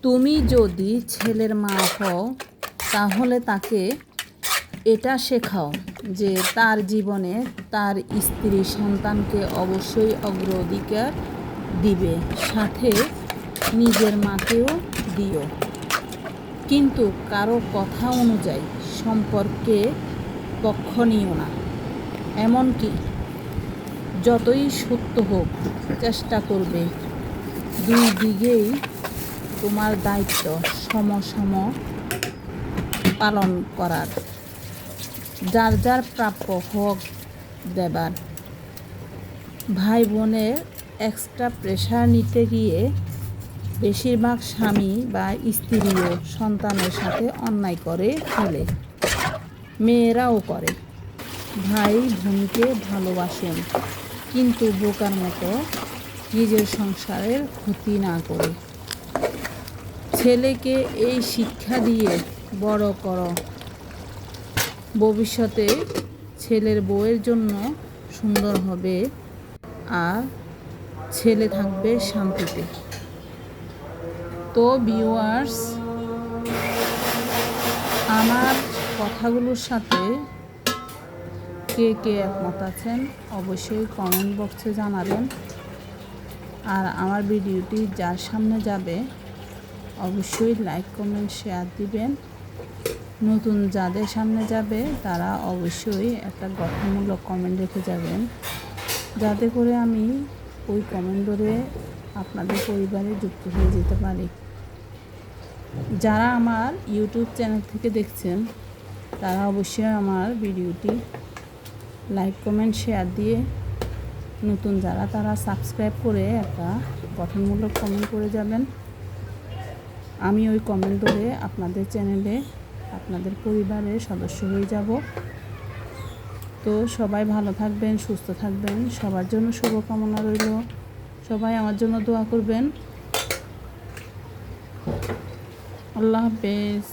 তুমি যদি ছেলের মা হও তাহলে তাকে এটা শেখাও যে তার জীবনে তার স্ত্রী সন্তানকে অবশ্যই অগ্রাধিকার দিবে, সাথে নিজের মাকেও দিও। কিন্তু কারো কথা অনুযায়ী সম্পর্কে পক্ষ নিও না। এমনকি যতই সত্য হোক চেষ্টা করবে দুই দিকেই তোমার দায়িত্ব সম পালন করার, যার যার প্রাপ্য হক দেবার। ভাই বোনের এক্সট্রা প্রেশার নিতে গিয়ে বেশিরভাগ স্বামী বা স্ত্রীও সন্তানের সাথে অন্যায় করে ফেলে, মেয়েরাও করে। ভাই বোনকে ভালোবাসুন, কিন্তু বোকার মতো নিজের সংসারের ক্ষতি না করে। ছেলেকে এই শিক্ষা দিয়ে বড় করো, ভবিষ্যতে ছেলের বউয়ের জন্য সুন্দর হবে আর ছেলে থাকবে শান্তিতে। তো ভিউয়ার্স, আমার কথাগুলোর সাথে কে কে একমত আছেন অবশ্যই কমেন্ট বক্সে জানাবেন। আর আমার ভিডিওটি যার সামনে যাবে অবশ্যই লাইক কমেন্ট শেয়ার দিবেন। নতুন যাদের সামনে যাবে তারা অবশ্যই একটা গঠনমূলক কমেন্ট রেখে যাবেন, যাতে করে আমি ওই কমেন্ট ধরে আপনাদের পরিবারে যুক্ত হয়ে যেতে পারি। যারা আমার ইউটিউব চ্যানেল থেকে দেখছেন তারা অবশ্যই আমার ভিডিওটি লাইক কমেন্ট শেয়ার দিয়ে, নতুন যারা তারা সাবস্ক্রাইব করে একটা গঠনমূলক কমেন্ট করে যাবেন। আমি ওই কমেন্ট ধরে আপনাদের চ্যানেলে আপনাদের পরিবারের সদস্য হয়ে যাব। তো সবাই ভালো থাকবেন, সুস্থ থাকবেন, সবার জন্য শুভকামনা রইল। সবাই আমার জন্য দোয়া করবেন। আল্লাহ হাফেজ।